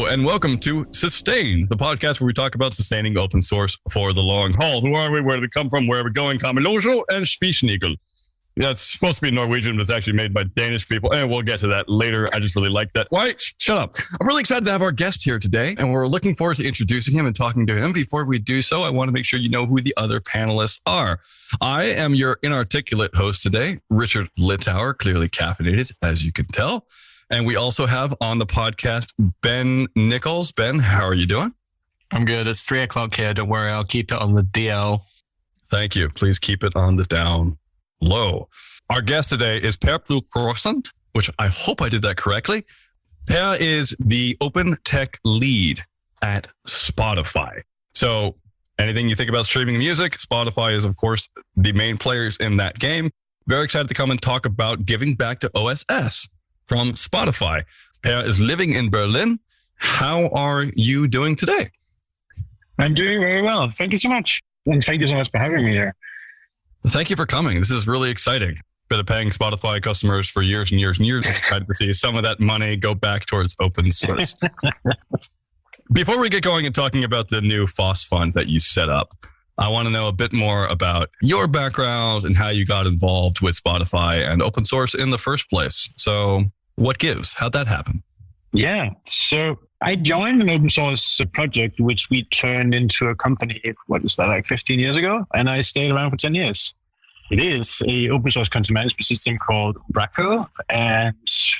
and welcome to Sustain, the podcast where we talk about sustaining open source for the long haul. Who are we? Where did we come from? Where are we going? Kamelojo and Spischnigel. That's supposed to be Norwegian, but it's actually made by Danish people. And we'll get to that later. I just really like that. Why? Shut up. I'm really excited to have our guest here today, and we're looking forward to introducing him and talking to him. Before we do so, I want to make sure you know who the other panelists are. I am your inarticulate host today, Richard Littauer, clearly caffeinated, as you can tell. And we also have on the podcast, Ben Nickolls. Ben, how are you doing? I'm good. It's 3:00 here. Don't worry. I'll keep it on the DL. Thank you. Please keep it on the down low. Our guest today is Ploug Krogslund, which I hope I did that correctly. Per is the open tech lead at Spotify. So anything you think about streaming music, Spotify is, of course, the main players in that game. Very excited to come and talk about giving back to OSS from Spotify. Per is living in Berlin. How are you doing today? I'm doing very well. Thank you so much. And thank you so much for having me here. Thank you for coming. This is really exciting. Been paying Spotify customers for years and years and years. I'm excited to see some of that money go back towards open source. Before we get going and talking about the new FOSS Fund that you set up, I want to know a bit more about your background and how you got involved with Spotify and open source in the first place. So what gives? How'd that happen? Yeah. So I joined an open source project, which we turned into a company, what was that, like 15 years ago? And I stayed around for 10 years. It is a open source content management system called Bracco. And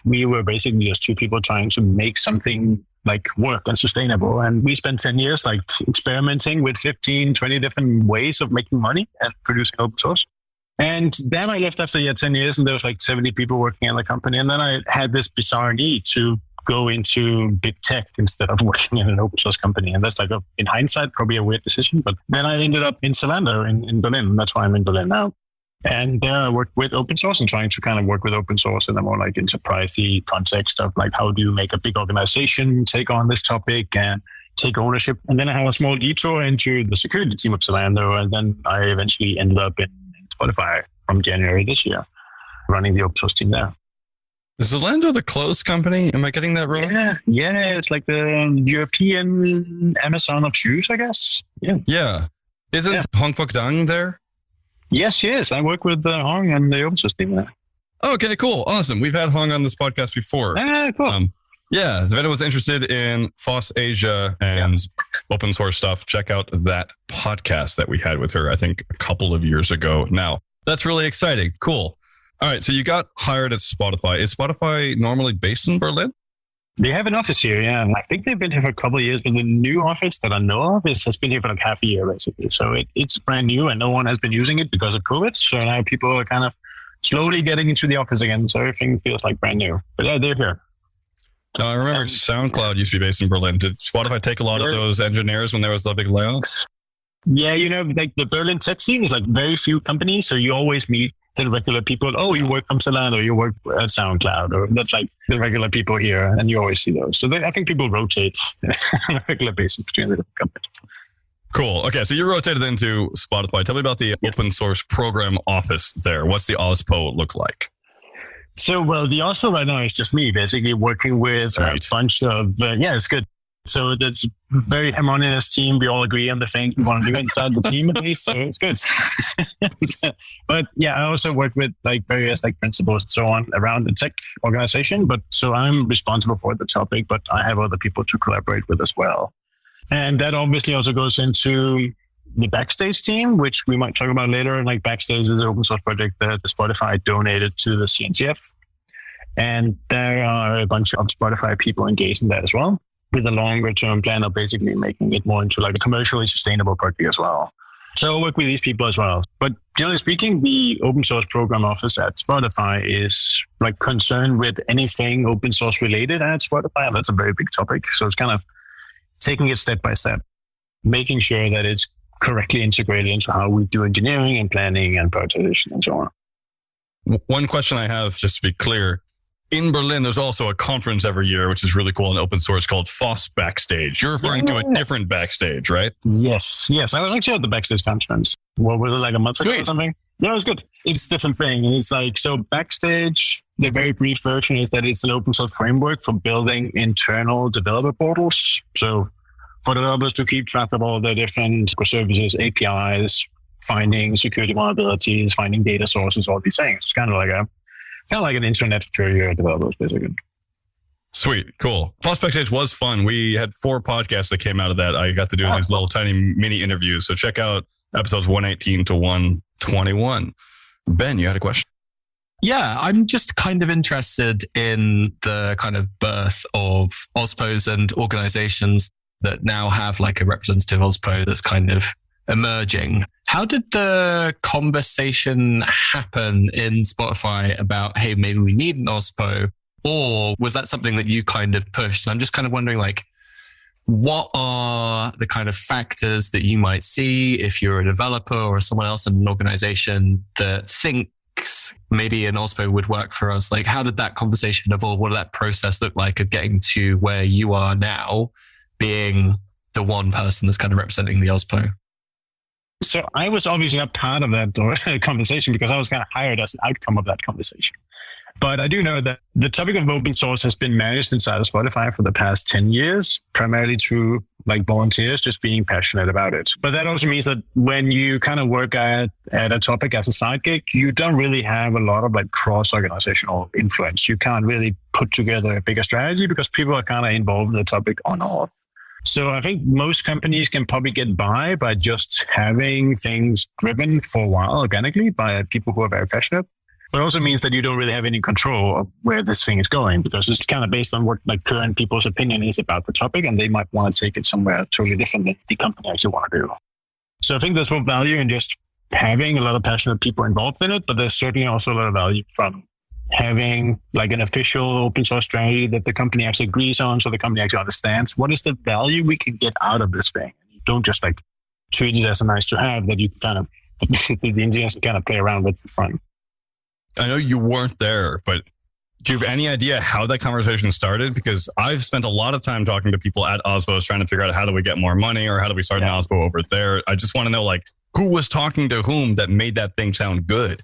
we were basically just two people trying to make something like work and sustainable. And we spent 10 years like experimenting with 15, 20 different ways of making money and producing open source. And then I left after 10 years and there was like 70 people working in the company. And then I had this bizarre need to go into big tech instead of working in an open source company. And that's like, in hindsight, probably a weird decision. But then I ended up in Zalando in Berlin. That's why I'm in Berlin now. And there I worked with open source and trying to kind of work with open source in a more like enterprisey context of like, how do you make a big organization take on this topic and take ownership? And then I had a small detour into the security team of Zalando. And then I eventually ended up in Spotify from January this year, running the open source team there. Is Zalando the closed company? Am I getting that wrong? Yeah. It's like the European Amazon of shoes, I guess. Yeah. Isn't Hong Fok Dang there? Yes. I work with Hong and the open source team there. Okay, cool. Awesome. We've had Hong on this podcast before. Cool. If anyone's interested in FOSS Asia and open source stuff, check out that podcast that we had with her, I think a couple of years ago now. That's really exciting. Cool. All right. So you got hired at Spotify. Is Spotify normally based in Berlin? They have an office here, yeah. I think they've been here for a couple of years, but the new office that I know of has been here for like half a year, basically. So it's brand new and no one has been using it because of COVID. So now people are kind of slowly getting into the office again. So everything feels like brand new. But yeah, they're here. No, I remember SoundCloud used to be based in Berlin. Did Spotify take a lot of those engineers when there was the big layoffs? Yeah, like the Berlin tech scene is like very few companies. So you always meet the regular people. Oh, you work from Zalando, you work at SoundCloud, or that's like the regular people here. And you always see those. So I think people rotate on a regular basis between the different companies. Cool. Okay, so you rotated into Spotify. Tell me about the open source program office there. What's the OSPO look like? So, the OSPO right now is just me basically working with a bunch of, it's good. So it's a very harmonious team. We all agree on the thing we want to do inside the team at least. So it's good. But I also work with like various like principals and so on around the tech organization. But so I'm responsible for the topic, but I have other people to collaborate with as well. And that obviously also goes into the Backstage team, which we might talk about later. Like Backstage is an open source project that Spotify donated to the CNCF. And there are a bunch of Spotify people engaged in that as well, with a longer term plan of basically making it more into like a commercially sustainable project as well. So I work with these people as well. But generally speaking, the open source program office at Spotify is like concerned with anything open source related at Spotify. And that's a very big topic. So it's kind of taking it step by step, making sure that it's correctly integrated into how we do engineering and planning and prioritization and so on. One question I have, just to be clear, in Berlin, there's also a conference every year, which is really cool in open source called FOSS Backstage. You're referring to a different Backstage, right? Yes. I was actually at the Backstage conference. What was it, like a month ago or something? Yeah, it was good. It's a different thing. It's like, so Backstage the very brief version is that it's an open source framework for building internal developer portals. So for developers to keep track of all the different services, APIs, finding security vulnerabilities, finding data sources, all these things. It's kind of like an internet for your developers, basically. Sweet. Cool. FOSS Backstage was fun. We had 4 podcasts that came out of that. I got to do these little tiny mini interviews. So check out episodes 118 to 121. Ben, you had a question? Yeah, I'm just kind of interested in the kind of birth of OSPOs and organizations that now have like a representative OSPO that's kind of emerging. How did the conversation happen in Spotify about, hey, maybe we need an OSPO? Or was that something that you kind of pushed? And I'm just kind of wondering, like, what are the kind of factors that you might see if you're a developer or someone else in an organization that thinks maybe an OSPO would work for us? Like, how did that conversation evolve? What did that process look like of getting to where you are now, being the one person that's kind of representing the OSPO? So I was obviously not part of that conversation because I was kind of hired as an outcome of that conversation. But I do know that the topic of open source has been managed inside of Spotify for the past 10 years, primarily through like volunteers just being passionate about it. But that also means that when you kind of work at a topic as a side gig, you don't really have a lot of like cross-organizational influence. You can't really put together a bigger strategy because people are kind of involved in the topic on all. So I think most companies can probably get by just having things driven for a while organically by people who are very passionate. But it also means that you don't really have any control of where this thing is going because it's kind of based on what like current people's opinion is about the topic, and they might want to take it somewhere totally different than the company actually want to do. So I think there's more value in just having a lot of passionate people involved in it, but there's certainly also a lot of value from having like an official open source strategy that the company actually agrees on, so the company actually understands what is the value we can get out of this thing. You don't just like treat it as a nice to have that you kind of the engineers can kind of play around with for fun. I know you weren't there, but do you have any idea how that conversation started? Because I've spent a lot of time talking to people at OSPOs trying to figure out how do we get more money or how do we start an OSPO over there. I just want to know like who was talking to whom that made that thing sound good.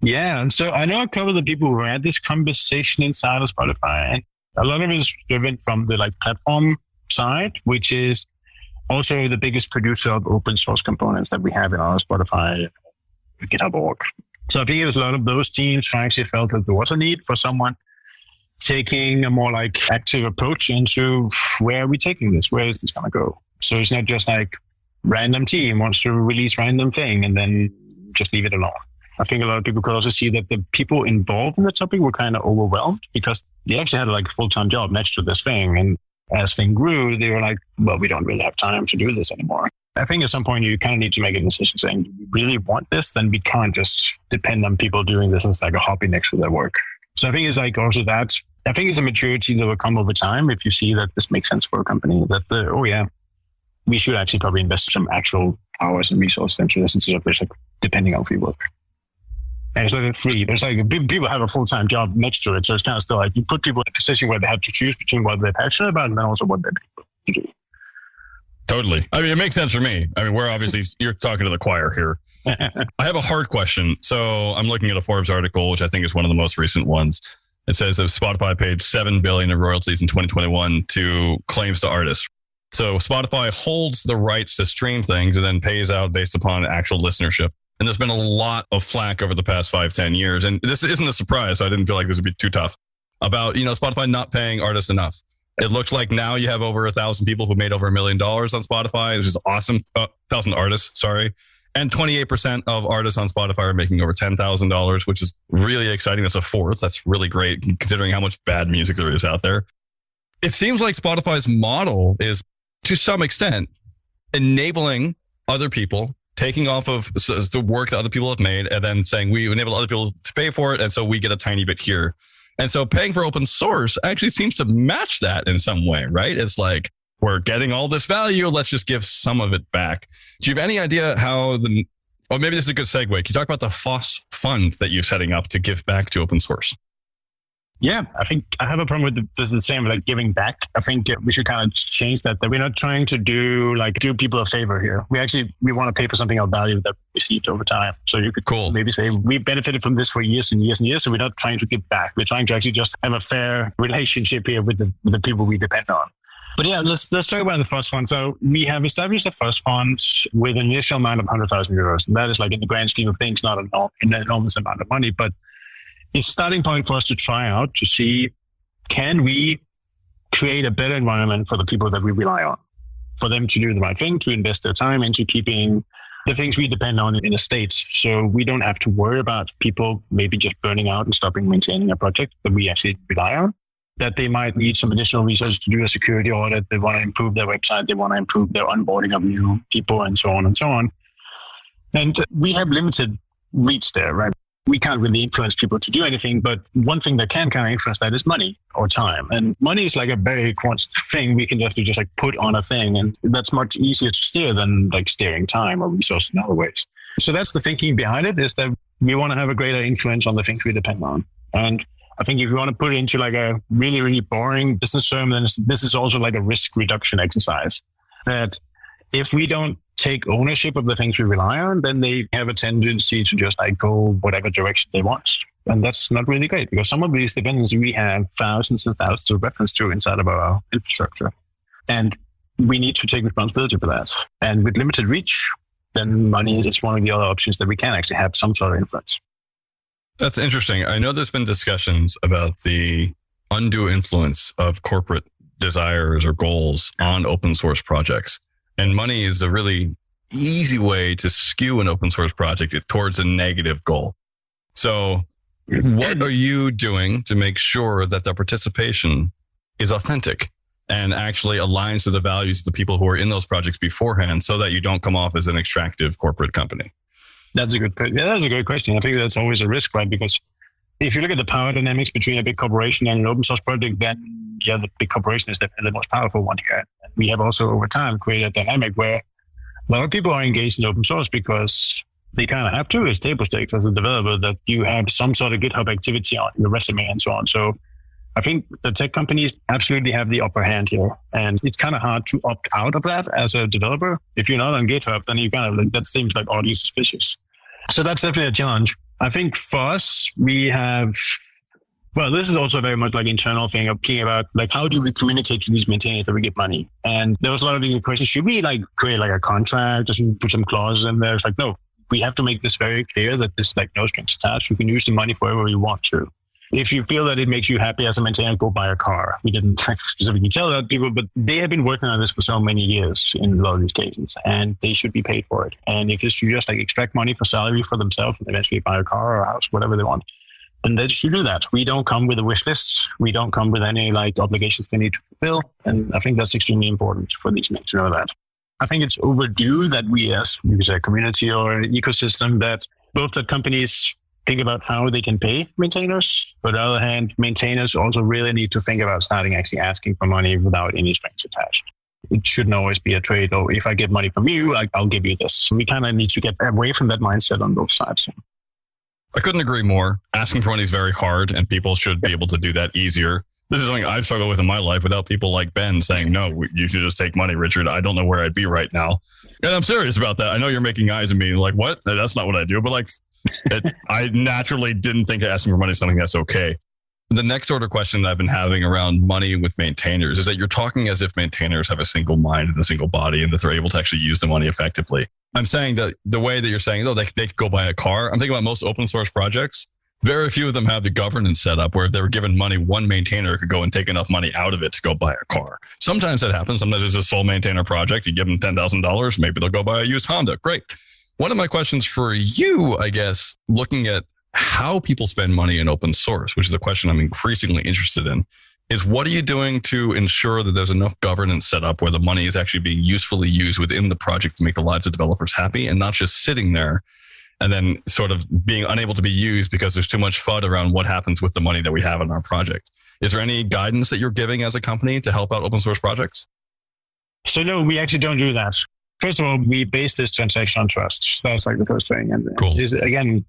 Yeah. And so I know a couple of the people who had this conversation inside of Spotify, and a lot of it is driven from the like platform side, which is also the biggest producer of open source components that we have in our Spotify GitHub org. So I think it was a lot of those teams who actually felt that there was a need for someone taking a more like active approach into where are we taking this? Where is this going to go? So it's not just like random team wants to release random thing and then just leave it alone. I think a lot of people could also see that the people involved in the topic were kind of overwhelmed because they actually had like a full-time job next to this thing. And as thing grew, they were like, well, we don't really have time to do this anymore. I think at some point you kind of need to make a decision saying, do we really want this? Then we can't just depend on people doing this as like a hobby next to their work. So I think it's like also that, I think it's a maturity that will come over time if you see that this makes sense for a company, that we should actually probably invest some actual hours and resources into this instead of just like depending on free work. And it's like free. There's like people have a full-time job next to it. So it's kind of still like you put people in a position where they have to choose between what they're passionate about and then also what they do. Totally. I mean, it makes sense for me. I mean, we're obviously, you're talking to the choir here. I have a hard question. So I'm looking at a Forbes article, which I think is one of the most recent ones. It says that Spotify paid $7 billion in royalties in 2021 to claims to artists. So Spotify holds the rights to stream things and then pays out based upon actual listenership. And there's been a lot of flack over the past 5-10 years. And this isn't a surprise. So I didn't feel like this would be too tough about, Spotify not paying artists enough. It looks like now you have over 1,000 people who made over $1 million on Spotify, which is awesome. 1,000 artists, sorry. And 28% of artists on Spotify are making over $10,000, which is really exciting. That's a fourth. That's really great considering how much bad music there is out there. It seems like Spotify's model is, to some extent, enabling other people, taking off of the work that other people have made, and then saying we enable other people to pay for it. And so we get a tiny bit here. And so paying for open source actually seems to match that in some way, right? It's like, we're getting all this value. Let's just give some of it back. Do you have any idea how maybe this is a good segue. Can you talk about the FOSS Fund that you're setting up to give back to open source? Yeah, I think I have a problem with the same, like giving back. I think we should kind of change that we're not trying to do people a favor here. We want to pay for something of value that we received over time. So you could maybe say we benefited from this for years and years and years. So we're not trying to give back. We're trying to actually just have a fair relationship here with the people we depend on. But yeah, let's talk about the FOSS Fund. So we have established a FOSS Fund with an initial amount of 100,000 euros. And that is, like, in the grand scheme of things, not an enormous amount of money, but it's a starting point for us to try out to see, can we create a better environment for the people that we rely on, for them to do the right thing, to invest their time into keeping the things we depend on in the States. So we don't have to worry about people maybe just burning out and stopping maintaining a project that we actually rely on, that they might need some additional resources to do a security audit. They want to improve their website. They want to improve their onboarding of new people and so on and so on. And we have limited reach there, right? We can't really influence people to do anything, but one thing that can kind of influence that is money or time. And money is like a very quantitative thing we can just like put on a thing. And that's much easier to steer than like steering time or resources in other ways. So that's the thinking behind it, is that we want to have a greater influence on the things we depend on. And I think if you want to put it into like a really, really boring business term, then this is also like a risk reduction exercise. That if we don't take ownership of the things we rely on, then they have a tendency to just like go whatever direction they want. And that's not really great, because some of these dependencies we have thousands and thousands of reference to inside of our infrastructure. And we need to take responsibility for that. And with limited reach, then money is one of the other options that we can actually have some sort of influence. That's interesting. I know there's been discussions about the undue influence of corporate desires or goals on open source projects. And money is a really easy way to skew an open source project towards a negative goal. So what are you doing to make sure that the participation is authentic and actually aligns to the values of the people who are in those projects beforehand, so that you don't come off as an extractive corporate company? That's a good question. I think that's always a risk, right? Because if you look at the power dynamics between a big corporation and an open source project, then the big corporation is definitely the most powerful one here. And we have also over time created a dynamic where a lot of people are engaged in open source because they kind of have to. It's table stakes as a developer that you have some sort of GitHub activity on your resume and so on. So I think the tech companies absolutely have the upper hand here. And it's kind of hard to opt out of that as a developer. If you're not on GitHub, then you kind of like, that seems like oddly suspicious. So that's definitely a challenge. I think for us, we have, well, this is also very much like internal thing of thinking about like, how do we communicate to these maintainers that we get money? And there was a lot of the questions, should we like create like a contract or put some clauses in there? It's like, no, we have to make this very clear that there's like no strings attached. You can use the money for whatever you want to. If you feel that it makes you happy as a maintainer, go buy a car. We didn't specifically tell that people, but they have been working on this for so many years in a lot of these cases, and they should be paid for it. And if it's to just like extract money for salary for themselves and eventually buy a car or a house, whatever they want, then they should do that. We don't come with a wish list. We don't come with any like obligations we need to fulfill. And I think that's extremely important for these men to know that. I think it's overdue that we as a community or an ecosystem, that both the companies think about how they can pay maintainers, but on the other hand, maintainers also really need to think about starting actually asking for money without any strings attached. It shouldn't always be a trade. Or if I get money from you, I'll give you this. We kind of need to get away from that mindset on both sides. I couldn't agree more. Asking for money is very hard, and people should be able to do that easier. This is something I've struggled with in my life without people like Ben saying, no, you should just take money, Richard. I don't know where I'd be right now. And I'm serious about that. I know you're making eyes at me like, what? That's not what I do. But like, I naturally didn't think asking for money is something that's okay. The next sort of question that I've been having around money with maintainers is that you're talking as if maintainers have a single mind and a single body and that they're able to actually use the money effectively. I'm saying that the way that you're saying, they could go buy a car. I'm thinking about most open source projects. Very few of them have the governance set up where if they were given money, one maintainer could go and take enough money out of it to go buy a car. Sometimes that happens. Sometimes it's a sole maintainer project. You give them $10,000. Maybe they'll go buy a used Honda. Great. One of my questions for you, I guess, looking at how people spend money in open source, which is a question I'm increasingly interested in, is what are you doing to ensure that there's enough governance set up where the money is actually being usefully used within the project to make the lives of developers happy and not just sitting there and then sort of being unable to be used because there's too much FUD around what happens with the money that we have in our project. Is there any guidance that you're giving as a company to help out open source projects? So no, we actually don't do that. First of all, we base this transaction on trust. That's like the first thing. And cool. Again,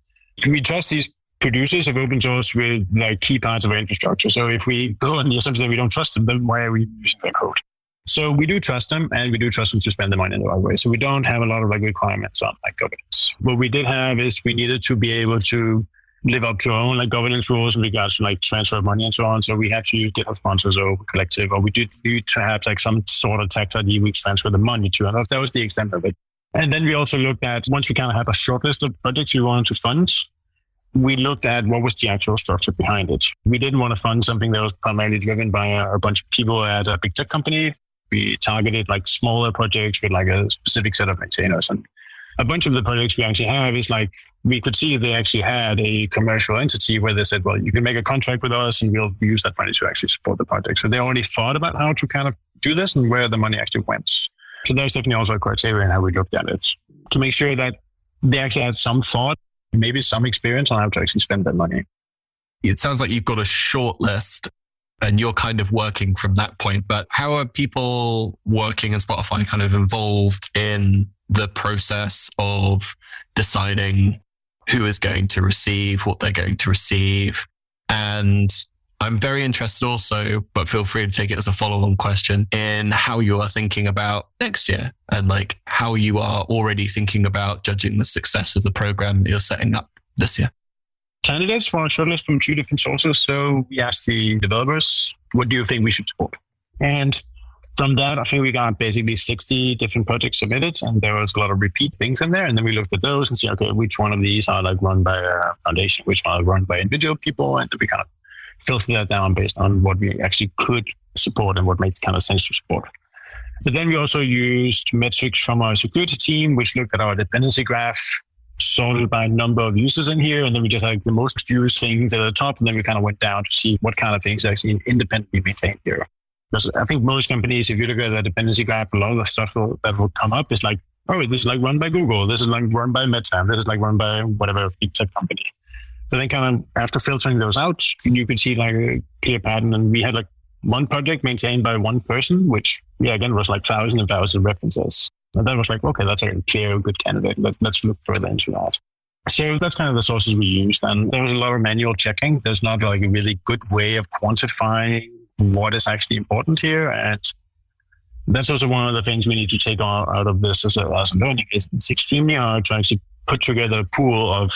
we trust these producers of open source with like key parts of our infrastructure. So if we go on the assumption that we don't trust them, then why are we using their code? So we do trust them, and we do trust them to spend the money in the right way. So we don't have a lot of like requirements on like governance. What we did have is we needed to be able to live up to our own like governance rules in regards to like transfer of money and so on. So we had to use GitHub sponsors or collective, or we did to have like some sort of tax ID we transfer the money to. And that was the extent of it. And then we also looked at, once we kind of had a short list of projects we wanted to fund, we looked at what was the actual structure behind it. We didn't want to fund something that was primarily driven by a bunch of people at a big tech company. We targeted like smaller projects with like a specific set of maintainers. And a bunch of the projects we actually have is like, we could see they actually had a commercial entity where they said, well, you can make a contract with us and we'll use that money to actually support the project. So they already thought about how to kind of do this and where the money actually went. So there's definitely also a criteria in how we looked at it to make sure that they actually had some thought, maybe some experience on how to actually spend that money. It sounds like you've got a short list and you're kind of working from that point, but how are people working in Spotify kind of involved in the process of deciding who is going to receive, what they're going to receive? And I'm very interested also, but feel free to take it as a follow-on question, in how you are thinking about next year and like how you are already thinking about judging the success of the program that you're setting up this year. Candidates were shortlisted from 2 different sources. So we asked the developers, what do you think we should support? And from that, I think we got basically 60 different projects submitted, and there was a lot of repeat things in there. And then we looked at those and see, okay, which one of these are like run by a foundation, which one are run by individual people, and then we kind of filter that down based on what we actually could support and what makes kind of sense to support. But then we also used metrics from our security team, which looked at our dependency graph, sorted by number of users in here, and then we just had the most used things at the top, and then we kind of went down to see what kind of things actually independently maintained here. Because I think most companies, if you look at the dependency graph, a lot of the stuff that will come up is like, oh, this is like run by Google, this is like run by Meta, this is like run by whatever big tech company. So then kind of after filtering those out, you could see like a clear pattern. And we had like one project maintained by one person, which again was like thousands and thousands of references. And that was like, okay, that's a clear, good candidate. Let's look further into that. So that's kind of the sources we used. And there was a lot of manual checking. There's not like a really good way of quantifying what is actually important here. And that's also one of the things we need to take out of this as a learning. It's extremely hard to actually put together a pool of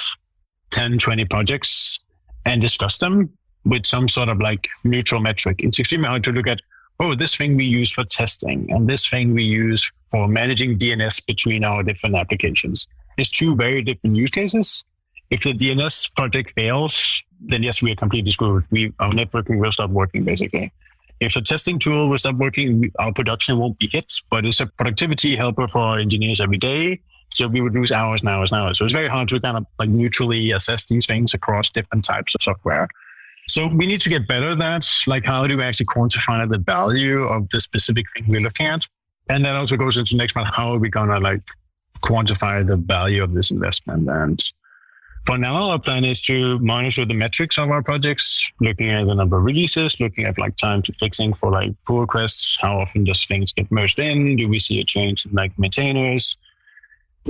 10, 20 projects and discuss them with some sort of like neutral metric. It's extremely hard to look at, oh, this thing we use for testing and this thing we use for managing DNS between our different applications. It's 2 very different use cases. If the DNS project fails, then yes, we are completely screwed. Our networking will stop working, basically. If the testing tool will stop working, our production won't be hit, but it's a productivity helper for our engineers every day. So we would lose hours and hours and hours. So it's very hard to kind of like neutrally assess these things across different types of software. So we need to get better at that. Like, how do we actually quantify the value of the specific thing we're looking at? And that also goes into next month. How are we going to like quantify the value of this investment? And for now, our plan is to monitor the metrics of our projects, looking at the number of releases, looking at like time to fixing for like pull requests. How often does things get merged in? Do we see a change in like maintainers?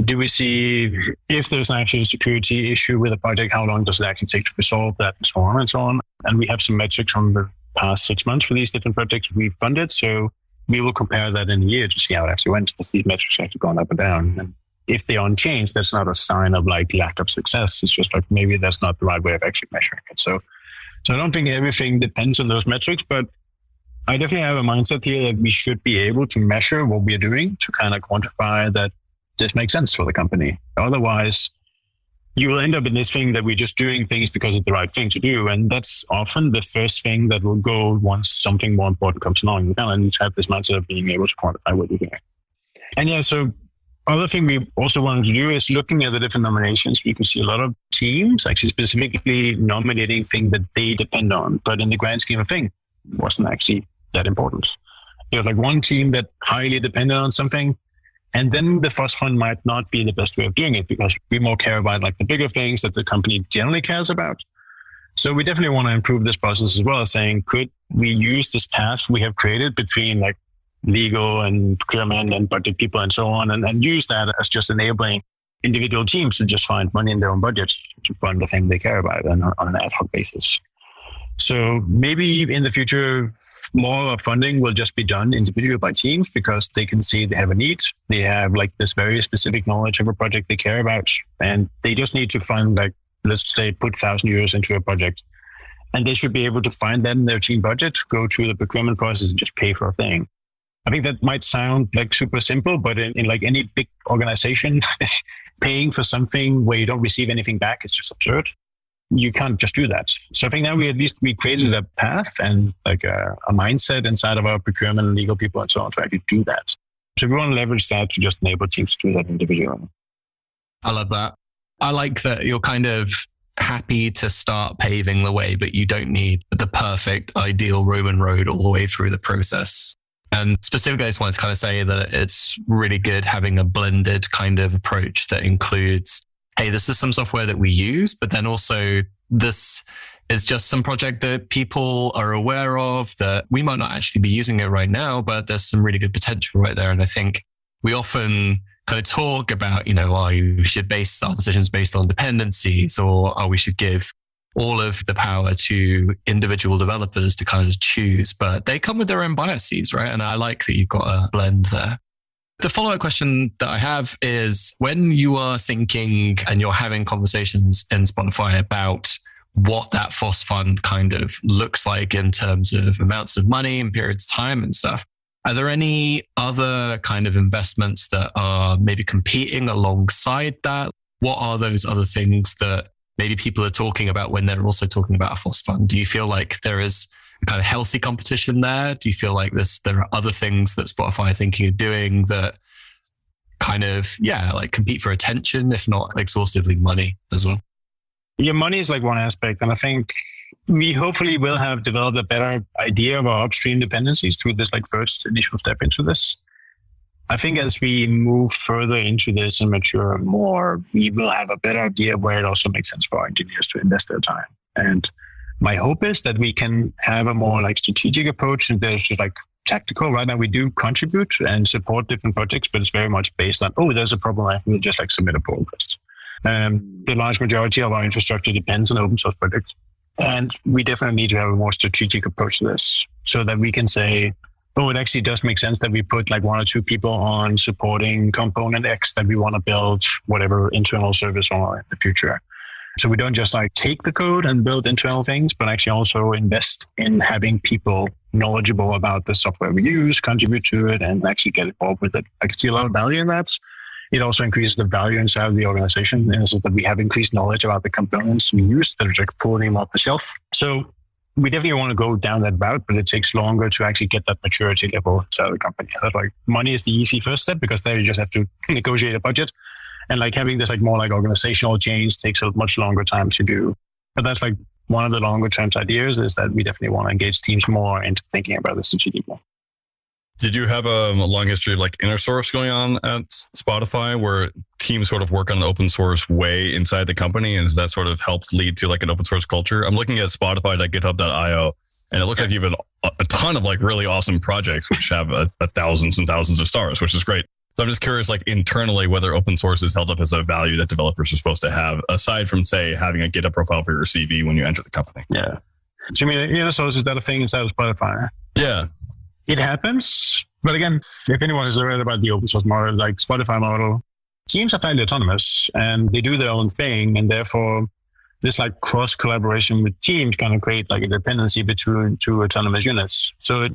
Do we see if there's actually a security issue with a project, how long does it actually take to resolve that, and so on and so on? And we have some metrics from the past 6 months for these different projects we've funded. So we will compare that in a year to see how it actually went, if these metrics have actually gone up or down. And if they are unchanged, that's not a sign of like lack of success. It's just like maybe that's not the right way of actually measuring it. So I don't think everything depends on those metrics, but I definitely have a mindset here that we should be able to measure what we're doing to kind of quantify that this makes sense for the company. Otherwise, you will end up in this thing that we're just doing things because it's the right thing to do. And that's often the first thing that will go once something more important comes along. You kind of need to have this mindset of being able to quantify what you're doing. And so other thing we also wanted to do is looking at the different nominations. We can see a lot of teams actually specifically nominating things that they depend on, but in the grand scheme of things, wasn't actually that important. There's like one team that highly depended on something, and then the FOSS Fund might not be the best way of doing it because we more care about like the bigger things that the company generally cares about. So we definitely want to improve this process as well, saying, could we use this path we have created between like legal and procurement and budget people and so on, and use that as just enabling individual teams to just find money in their own budget to fund the thing they care about on an ad hoc basis. So maybe in the future, more of funding will just be done individually by teams because they can see they have a need. They have like this very specific knowledge of a project they care about, and they just need to fund, like, let's say, put 1,000 euros into a project. And they should be able to find that in their team budget, go through the procurement process and just pay for a thing. I think that might sound like super simple, but in like any big organization, paying for something where you don't receive anything back is just absurd. You can't just do that. So I think now we created a path and like a mindset inside of our procurement and legal people and so on to actually do that. So we want to leverage that to just enable teams to do that individually. I love that. I like that you're kind of happy to start paving the way, but you don't need the perfect, ideal Roman road all the way through the process. And specifically, I just wanted to kind of say that it's really good having a blended kind of approach that includes, hey, this is some software that we use, but then also this is just some project that people are aware of that we might not actually be using it right now, but there's some really good potential right there. And I think we often kind of talk about, you should base our decisions based on dependencies, or we should give all of the power to individual developers to kind of choose, but they come with their own biases, right? And I like that you've got a blend there. The follow-up question that I have is, when you are thinking and you're having conversations in Spotify about what that FOSS Fund kind of looks like in terms of amounts of money and periods of time and stuff, are there any other kind of investments that are maybe competing alongside that? What are those other things that maybe people are talking about when they're also talking about a FOSS Fund? Do you feel like there is a kind of healthy competition there? Do you feel like there are other things that Spotify are thinking of doing that kind of, like compete for attention, if not exhaustively money as well? Yeah, money is like one aspect. And I think we hopefully will have developed a better idea of our upstream dependencies through this like first initial step into this. I think as we move further into this and mature more, we will have a better idea where it also makes sense for our engineers to invest their time. And my hope is that we can have a more like strategic approach, and there's just like tactical. Right now we do contribute and support different projects, but it's very much based on, there's a problem, I will just like submit a pull request. The large majority of our infrastructure depends on open source projects. And we definitely need to have a more strategic approach to this so that we can say, it actually does make sense that we put like 1 or 2 people on supporting component X that we want to build whatever internal service on in the future. So we don't just like take the code and build internal things, but actually also invest in having people knowledgeable about the software we use, contribute to it, and actually get involved with it. I can see a lot of value in that. It also increases the value inside of the organization in the sense that we have increased knowledge about the components we use that are like pulling them off the shelf. So we definitely want to go down that route, but it takes longer to actually get that maturity level inside the company. That's like money is the easy first step because there you just have to negotiate a budget. And like having this like more like organizational change takes a much longer time to do. But that's like one of the longer term ideas is that we definitely want to engage teams more into thinking about this strategically. Did you have a long history of like inner source going on at Spotify where teams sort of work on an open source way inside the company? And does that sort of helped lead to like an open source culture? I'm looking at Spotify.github.io and it looks like you've a ton of like really awesome projects which have thousands and thousands of stars, which is great. So I'm just curious, like internally, whether open source is held up as a value that developers are supposed to have, aside from, say, having a GitHub profile for your CV when you enter the company. Yeah. So you mean inner source, is that a thing inside of Spotify? Yeah. It happens. But again, if anyone has read about the open source model, like Spotify model, teams are fairly autonomous and they do their own thing. And therefore, this like cross collaboration with teams kind of create like a dependency between 2 autonomous units. So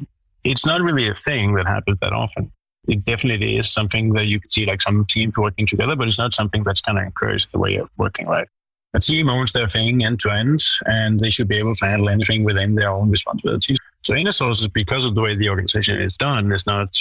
it's not really a thing that happens that often. It definitely is something that you can see like some teams working together, but it's not something that's kind of encouraged the way of working, right? A team owns their thing end to end, and they should be able to handle anything within their own responsibilities. So inner sources, because of the way the organization is done, is not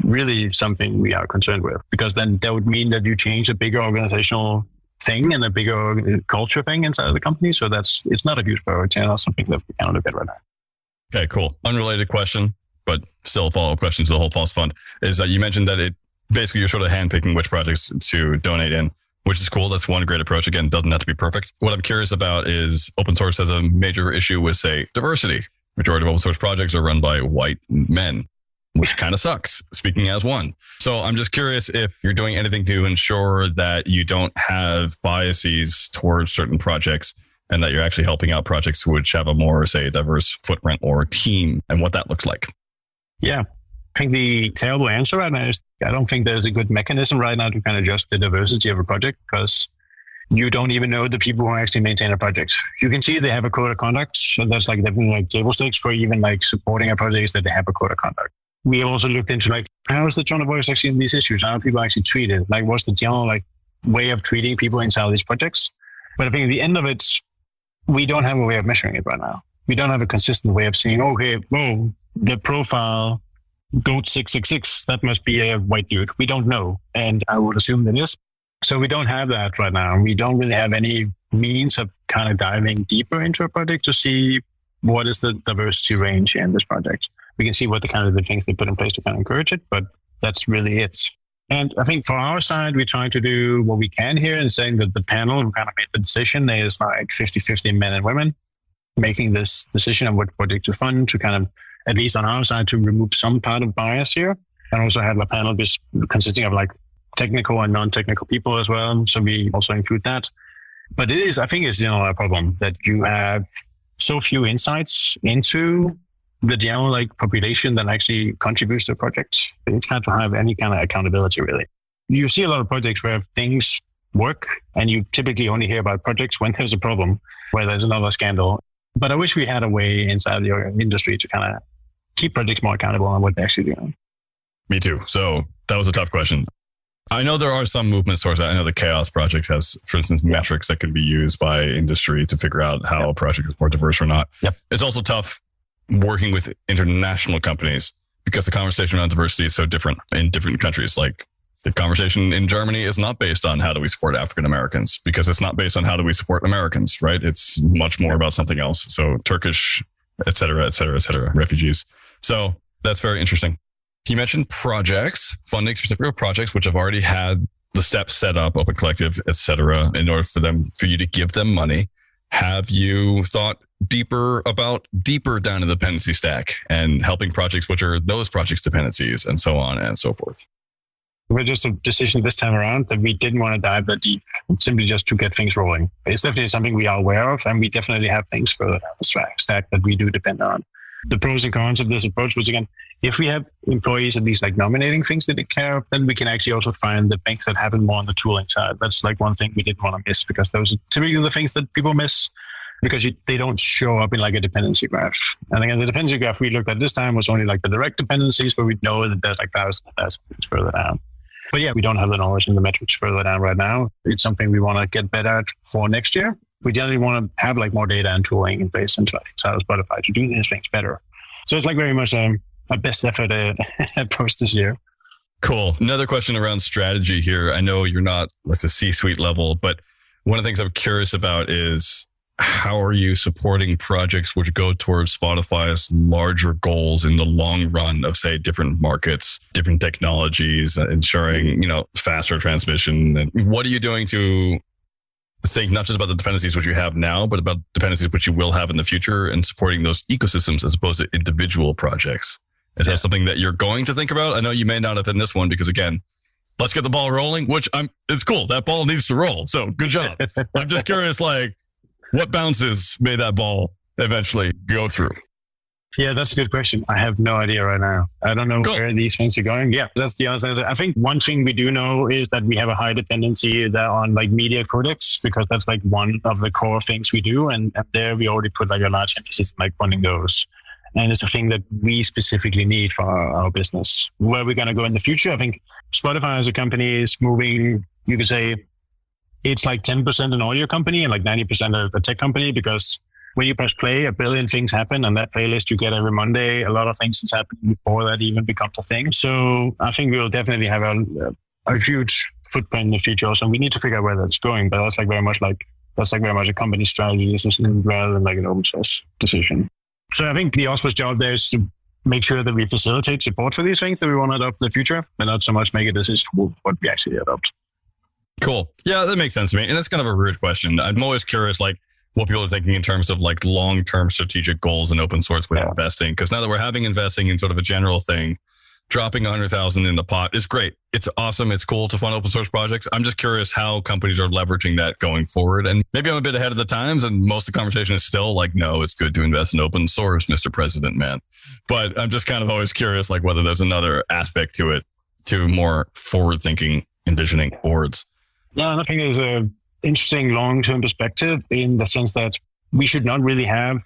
really something we are concerned with, because then that would mean that you change a bigger organizational thing and a bigger culture thing inside of the company. So it's not a huge priority and not something that we can look at right now. Okay, cool. Unrelated question, but still a follow-up question to the whole FOSS Fund is that you mentioned that basically you're sort of handpicking which projects to donate in, which is cool. That's one great approach. Again, doesn't have to be perfect. What I'm curious about is open source has a major issue with, say, diversity. Majority of open source projects are run by white men. which kind of sucks, speaking as one. So I'm just curious if you're doing anything to ensure that you don't have biases towards certain projects and that you're actually helping out projects which have a more, say, diverse footprint or team and what that looks like. Yeah. I think the terrible answer right now is I don't think there's a good mechanism right now to kind of adjust the diversity of a project because you don't even know the people who actually maintain a project. You can see they have a code of conduct. So that's like definitely like table stakes for even like supporting a project is that they have a code of conduct. We have also looked into like, how is the tone of voice actually in these issues? How are people actually treated? Like what's the general like way of treating people inside these projects? But I think at the end of it, we don't have a way of measuring it right now. We don't have a consistent way of saying, okay, whoa, the profile GOAT 666, that must be a white dude. We don't know. And I would assume that is. So we don't have that right now. We don't really have any means of kind of diving deeper into a project to see what is the diversity range in this project. We can see what the kind of the things they put in place to kind of encourage it, but that's really it. And I think for our side, we're trying to do what we can here and saying that the panel who kind of made the decision is like 50-50 men and women making this decision on what project to fund to kind of, at least on our side, to remove some part of bias here. And also have a panel consisting of like technical and non-technical people as well. So we also include that. But it is, I think it's, a problem that you have so few insights into the general like population that actually contributes to the project. It's hard to have any kind of accountability really. You see a lot of projects where things work and you typically only hear about projects when there's a problem, where there's another scandal. But I wish we had a way inside the industry to kind of keep projects more accountable on what they're actually doing. Me too. So that was a tough question. I know there are some movement sources. I know the Chaos Project has, for instance, metrics that can be used by industry to figure out how a project is more diverse or not. Yep. It's also tough working with international companies because the conversation around diversity is so different in different countries. Like the conversation in Germany is not based on how do we support African Americans because it's not based on how do we support Americans, right? It's much more about something else. So Turkish, et cetera, refugees. So that's very interesting. You mentioned projects, funding specific projects, which have already had the steps set up, Open Collective, et cetera, in order for you to give them money. Have you thought deeper down in the dependency stack and helping projects, which are those projects' dependencies and so on and so forth? We're just a decision this time around that we didn't want to dive that deep, simply just to get things rolling. It's definitely something we are aware of, and we definitely have things further down the stack that we do depend on. The pros and cons of this approach was, again, if we have employees at least like nominating things that they care of, then we can actually also find the things that happen more on the tooling side. That's like one thing we didn't want to miss because those are typically the things that people miss because they don't show up in like a dependency graph. And again, the dependency graph we looked at this time was only like the direct dependencies where we know that there's like thousands further down. But yeah, we don't have the knowledge in the metrics further down right now. It's something we want to get better at for next year. We generally want to have like more data and tooling in place and inside of Spotify to do these things better. So it's like very much a best effort approach this year. Cool. Another question around strategy here. I know you're not like the C-suite level, but one of the things I'm curious about is how are you supporting projects which go towards Spotify's larger goals in the long run of, say, different markets, different technologies, ensuring, faster transmission? And what are you doing to think not just about the dependencies which you have now, but about dependencies which you will have in the future and supporting those ecosystems as opposed to individual projects? Is that something that you're going to think about? I know you may not have in this one because, again, let's get the ball rolling, it's cool. That ball needs to roll. So good job. I'm just curious, like, what bounces may that ball eventually go through? Yeah, that's a good question. I have no idea right now. I don't know where these things are going. Yeah, that's the answer. I think one thing we do know is that we have a high dependency there on like media codecs because that's like one of the core things we do. And there we already put like a large emphasis on like funding those. And it's a thing that we specifically need for our business. Where we're going to go in the future, I think Spotify as a company is moving, you could say it's like 10% an audio company and like 90% a tech company because when you press play, a billion things happen on that playlist you get every Monday. A lot of things that's happening before that even becomes a thing. So I think we will definitely have a huge footprint in the future. Also, we need to figure out where that's going. But that's very much a company strategy rather than like an open source decision. So I think the OSPO's job there is to make sure that we facilitate support for these things that we want to adopt in the future, and not so much make a decision what we actually adopt. Cool. Yeah, that makes sense to me. And it's kind of a weird question. I'm always curious, like, what people are thinking in terms of like long-term strategic goals in open source with investing. Because now that we're having investing in sort of a general thing, dropping 100,000 in the pot is great. It's awesome. It's cool to fund open source projects. I'm just curious how companies are leveraging that going forward. And maybe I'm a bit ahead of the times, and most of the conversation is still like, no, it's good to invest in open source, Mr. President, man. But I'm just kind of always curious, like whether there's another aspect to it, to more forward-thinking, envisioning boards. Yeah, I think there's a interesting long-term perspective in the sense that we should not really have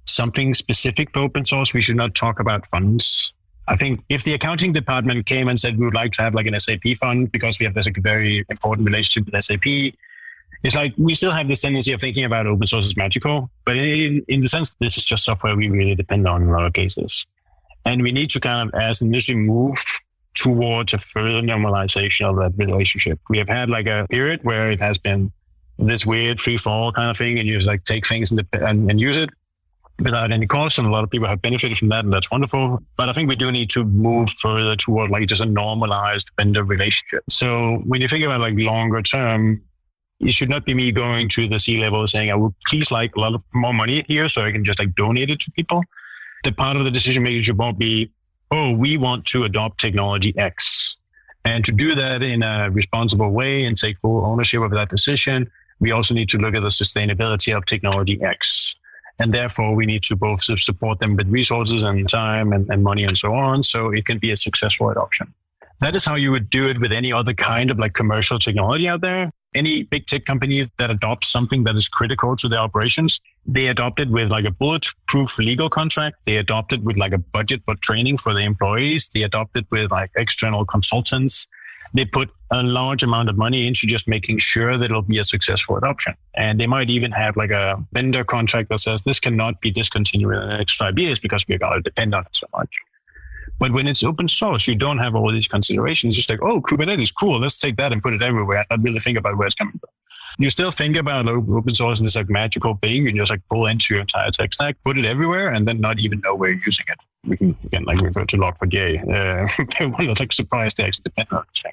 something specific for open source. We should not talk about funds. I think if the accounting department came and said we would like to have like an SAP fund because we have this like very important relationship with SAP, it's like we still have this tendency of thinking about open source as magical, but in the sense this is just software we really depend on in a lot of cases. And we need to kind of, as an industry, move towards a further normalization of that relationship. We have had like a period where it has been this weird free fall kind of thing, and you just like take things and use it without any cost, and a lot of people have benefited from that, and that's wonderful. But I think we do need to move further toward like just a normalized vendor relationship. So when you think about like longer term, it should not be me going to the C-level saying, I would please like a lot of more money here so I can just like donate it to people. The part of the decision making should not be, oh, we want to adopt technology X. And to do that in a responsible way and take full ownership of that decision, we also need to look at the sustainability of technology X. And therefore, we need to both support them with resources and time and money and so on, so it can be a successful adoption. That is how you would do it with any other kind of like commercial technology out there. Any big tech company that adopts something that is critical to their operations, they adopt it with like a bulletproof legal contract. They adopt it with like a budget for training for the employees. They adopt it with like external consultants. They put a large amount of money into just making sure that it'll be a successful adoption. And they might even have like a vendor contract that says this cannot be discontinued in the next 5 years because we're going to depend on it so much. But when it's open source, you don't have all these considerations. It's just like, oh, Kubernetes, cool. Let's take that and put it everywhere. Not really think about where it's coming from. You still think about open source as this like magical thing. You just like pull into your entire tech stack, put it everywhere, and then not even know where you're using it. We can again like refer to Log4j. It's like surprised they actually depend on this thing.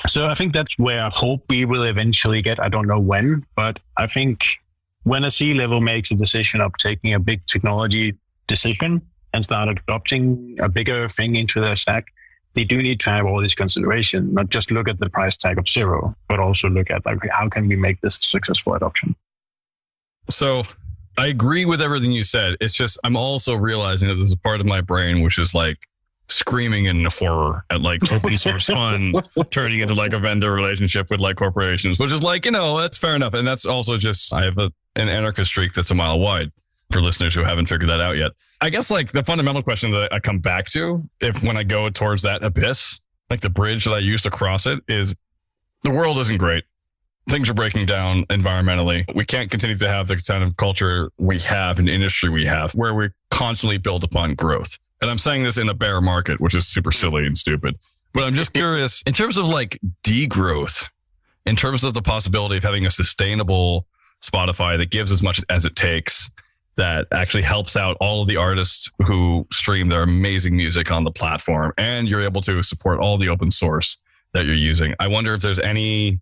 So I think that's where I hope we will eventually get. I don't know when, but I think when a C-level makes a decision of taking a big technology decision and start adopting a bigger thing into their stack, they do need to have all these considerations, not just look at the price tag of 0, but also look at like, how can we make this a successful adoption? So I agree with everything you said. It's just, I'm also realizing that this is part of my brain, which is like screaming in horror at like open source fund turning into like a vendor relationship with like corporations, which is like, that's fair enough. And that's also just, I have an anarchist streak that's a mile wide for listeners who haven't figured that out yet. I guess like the fundamental question that I come back to, if when I go towards that abyss, like the bridge that I use to cross it, is the world isn't great. Things are breaking down environmentally. We can't continue to have the kind of culture we have in the industry we have, where we constantly build upon growth. And I'm saying this in a bear market, which is super silly and stupid. But I'm just curious, in terms of like degrowth, in terms of the possibility of having a sustainable Spotify that gives as much as it takes, that actually helps out all of the artists who stream their amazing music on the platform, and you're able to support all the open source that you're using. I wonder if there's any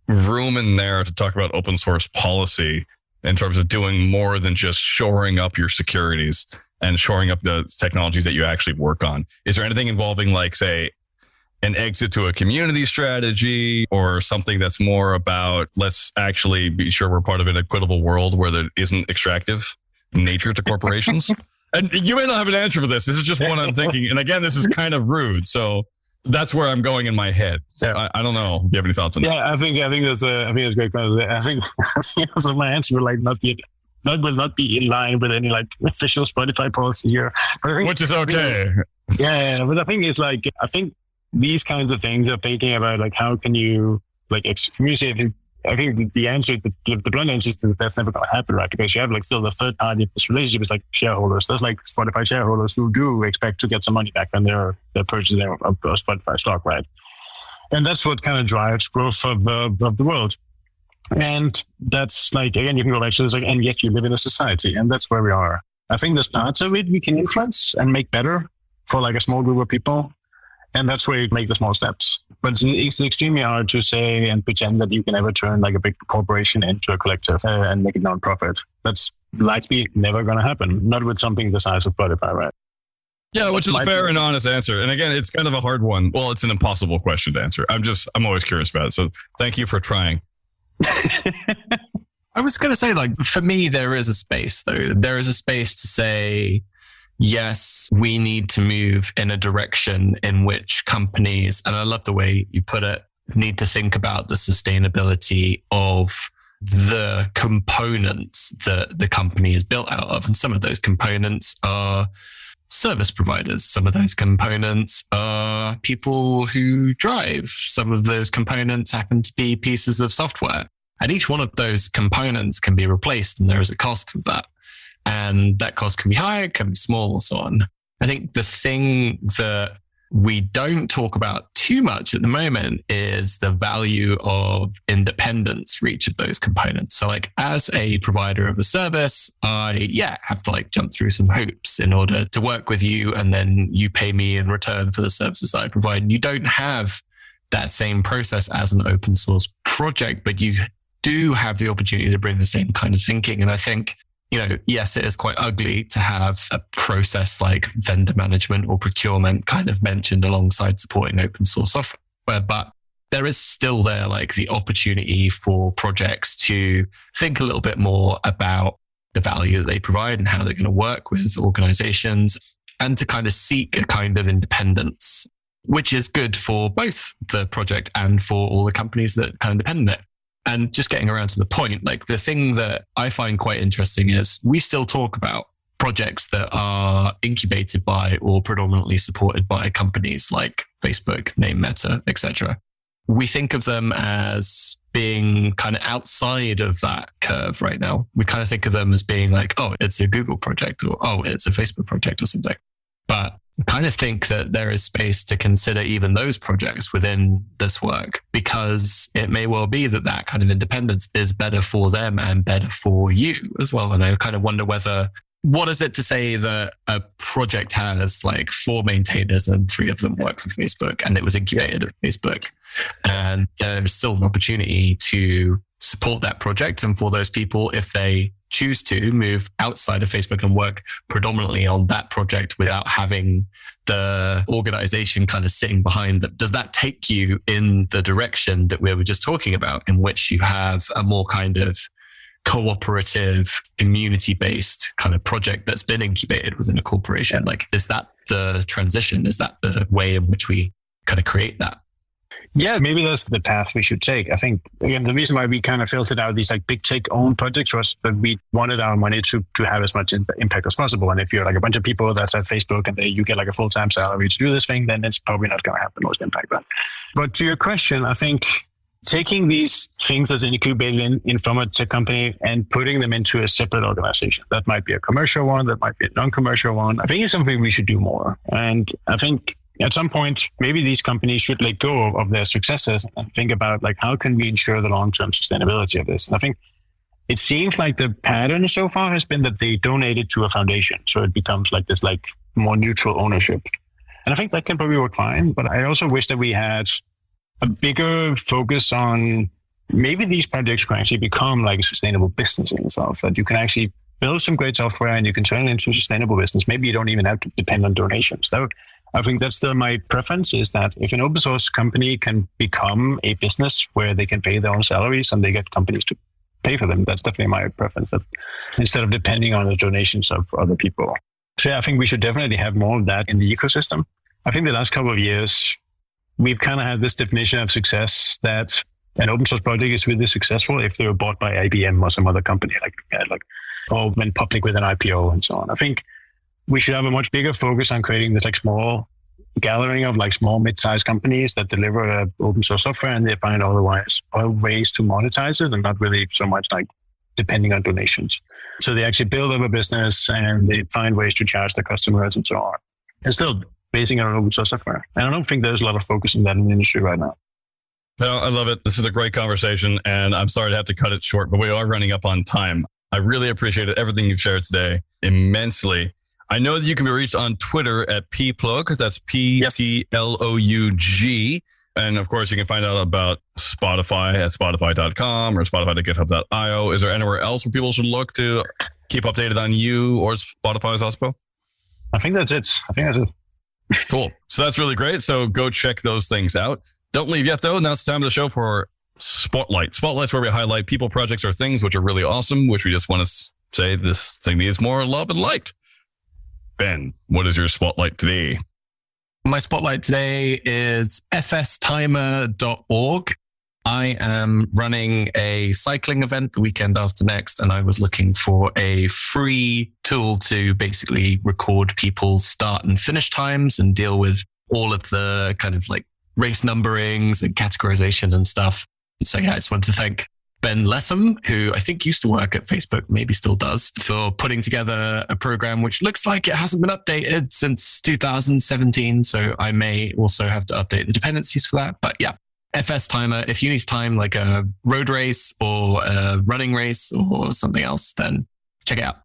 room in there to talk about open source policy in terms of doing more than just shoring up your securities and shoring up the technologies that you actually work on. Is there anything involving like, say, an exit to a community strategy, or something that's more about let's actually be sure we're part of an equitable world where there isn't extractive nature to corporations? And you may not have an answer for this. This is just one I'm thinking. And again, this is kind of rude. So that's where I'm going in my head. So yeah. I don't know. Do you have any thoughts on that? Yeah, I think that's a great question. I think so my answer will like not be in line with any like official Spotify policy here. Which is okay. Yeah, but I think it's like, I think these kinds of things are thinking about like, how can you like communicate? I think the answer, the blunt answer is that that's never going to happen, right? Because you have like still the third party of this relationship is like shareholders. There's like Spotify shareholders who do expect to get some money back when they're purchasing of Spotify stock, right? And that's what kind of drives growth of the world. And that's like, again, you can go back to this, like, and yet you live in a society, and that's where we are. I think there's parts of it we can influence and make better for like a small group of people. And that's where you make the small steps. But it's extremely hard to say and pretend that you can ever turn like a big corporation into a collective and make it non-profit. That's likely never going to happen. Not with something the size of Spotify, right? Yeah, which is a fair and honest answer. And again, it's kind of a hard one. Well, it's an impossible question to answer. I'm always curious about it. So thank you for trying. I was going to say, like, for me, there is a space, though. There is a space to say, yes, we need to move in a direction in which companies, and I love the way you put it, need to think about the sustainability of the components that the company is built out of. And some of those components are service providers. Some of those components are people who drive. Some of those components happen to be pieces of software. And each one of those components can be replaced, and there is a cost for that. And that cost can be high, it can be small, and so on. I think the thing that we don't talk about too much at the moment is the value of independence for each of those components. So like as a provider of a service, I have to like jump through some hoops in order to work with you, and then you pay me in return for the services that I provide. And you don't have that same process as an open source project, but you do have the opportunity to bring the same kind of thinking. And I think, yes, it is quite ugly to have a process like vendor management or procurement kind of mentioned alongside supporting open source software, but there is still there like the opportunity for projects to think a little bit more about the value that they provide and how they're going to work with organizations, and to kind of seek a kind of independence, which is good for both the project and for all the companies that kind of depend on it. And just getting around to the point, like the thing that I find quite interesting is we still talk about projects that are incubated by or predominantly supported by companies like Facebook, name Meta, etc. We think of them as being kind of outside of that curve right now. We kind of think of them as being like, oh, it's a Google project, or oh, it's a Facebook project or something. But I kind of think that there is space to consider even those projects within this work, because it may well be that that kind of independence is better for them and better for you as well. And I kind of wonder what is it to say that a project has like 4 maintainers and 3 of them work for Facebook, and it was incubated at Facebook, and there's still an opportunity to support that project. And for those people, if they choose to move outside of Facebook and work predominantly on that project without having the organization kind of sitting behind them, does that take you in the direction that we were just talking about, in which you have a more kind of cooperative, community-based kind of project that's been incubated within a corporation? Like, is that the transition? Is that the way in which we kind of create that? Yeah, maybe that's the path we should take. I think, again, the reason why we kind of filtered out these like big take-own projects was that we wanted our money to have as much impact as possible. And if you're like a bunch of people that's at Facebook and you get like a full-time salary to do this thing, then it's probably not going to have the most impact. But to your question, I think taking these things that's incubated in from a tech company and putting them into a separate organization, that might be a commercial one, that might be a non-commercial one, I think it's something we should do more. And I think at some point, maybe these companies should let go of their successes and think about like, how can we ensure the long-term sustainability of this? And I think it seems like the pattern so far has been that they donate it to a foundation. So it becomes like this like more neutral ownership. And I think that can probably work fine. But I also wish that we had a bigger focus on maybe these projects can actually become like a sustainable business in itself, that you can actually build some great software and you can turn it into a sustainable business. Maybe you don't even have to depend on donations. I think that's still my preference, is that if an open source company can become a business where they can pay their own salaries and they get companies to pay for them, that's definitely my preference, that instead of depending on the donations of other people. So yeah, I think we should definitely have more of that in the ecosystem. I think the last couple of years, we've kind of had this definition of success that an open source project is really successful if they were bought by IBM or some other company, or went public with an IPO and so on. I think we should have a much bigger focus on creating this like small gathering of like small mid-sized companies that deliver open source software, and they find other ways to monetize it, and not really so much like depending on donations. So they actually build up a business and they find ways to charge their customers and so on. And still basing it on open source software. And I don't think there's a lot of focus on that in the industry right now. No, I love it. This is a great conversation, and I'm sorry to have to cut it short, but we are running up on time. I really appreciated everything you've shared today immensely. I know that you can be reached on Twitter at Ploug. That's Ploug. And of course, you can find out about Spotify at spotify.com or spotify.github.io. Is there anywhere else where people should look to keep updated on you or Spotify's OSPO? I think that's it. Cool. So that's really great. So go check those things out. Don't leave yet, though. Now it's time of the show for Spotlight. Spotlight's where we highlight people, projects, or things which are really awesome, which we just want to say this thing needs more love and light. Ben, what is your Spotlight today? My Spotlight today is fstimer.org. I am running a cycling event the weekend after next, and I was looking for a free tool to basically record people's start and finish times and deal with all of the kind of like race numberings and categorization and stuff. So yeah, I just wanted to thank Ben Letham, who I think used to work at Facebook, maybe still does, for putting together a program which looks like it hasn't been updated since 2017. So I may also have to update the dependencies for that. But yeah, FS Timer, if you need time like a road race or a running race or something else, then check it out.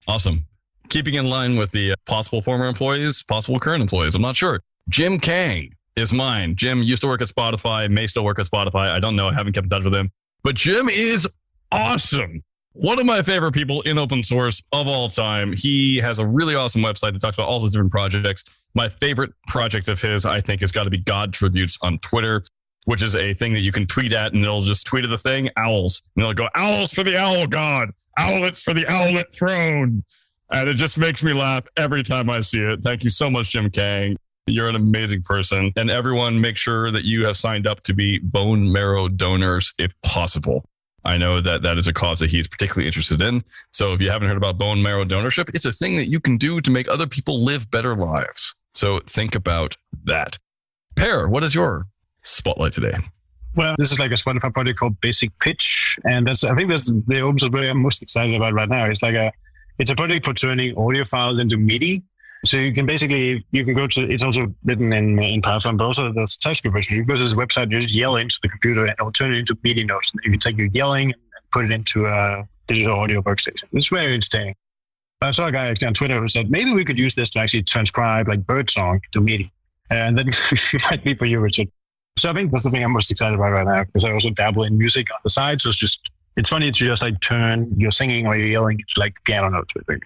Awesome. Keeping in line with the possible former employees, possible current employees, I'm not sure. Jim Kang is mine. Jim used to work at Spotify, may still work at Spotify. I don't know. I haven't kept in touch with him. But Jim is awesome. One of my favorite people in open source of all time. He has a really awesome website that talks about all his different projects. My favorite project of his, I think, has got to be God Tributes on Twitter, which is a thing that you can tweet at, and it'll just tweet at the thing, owls. And it'll go, owls for the owl god, owlets for the owlet throne. And it just makes me laugh every time I see it. Thank you so much, Jim Kang. You're an amazing person. And everyone, make sure that you have signed up to be bone marrow donors if possible. I know that that is a cause that he's particularly interested in. So if you haven't heard about bone marrow donorship, it's a thing that you can do to make other people live better lives. So think about that. Per, what is your Spotlight today? Well, this is like a Spotify project called Basic Pitch. And I think that's the open source project I'm most excited about right now. It's a project for turning audio files into MIDI. So you can go to, it's also written in Python, but also there's TypeScript version. You go to this website, you just yell into the computer and it'll turn it into MIDI notes. And you can take your yelling and put it into a digital audio workstation. It's very interesting. I saw a guy actually on Twitter who said, maybe we could use this to actually transcribe like birdsong to MIDI. And then it might be for you, Richard. So I think that's the thing I'm most excited about right now, because I also dabble in music on the side. So it's funny to just like turn your singing or your yelling into like piano notes, I think.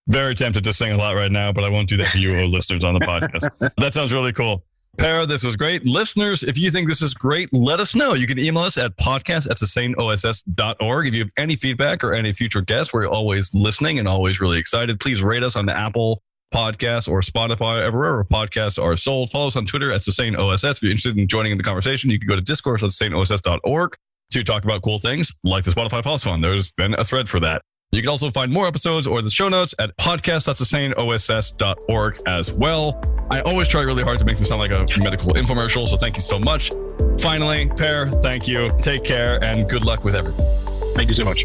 Very tempted to sing a lot right now, but I won't do that to you or listeners on the podcast. That sounds really cool. Per, this was great. Listeners, if you think this is great, let us know. You can email us at podcast@sustainoss.org. If you have any feedback or any future guests, we're always listening and always really excited. Please rate us on the Apple Podcasts or Spotify, everywhere podcasts are sold. Follow us on Twitter at sustainoss. If you're interested in joining in the conversation, you can go to discourse@sustainoss.org to talk about cool things like the Spotify FOSS Fund. There's been a thread for that. You can also find more episodes or the show notes at podcast.sustainoss.org as well. I always try really hard to make this sound like a medical infomercial, so thank you so much. Finally, Per, thank you. Take care and good luck with everything. Thank you so much.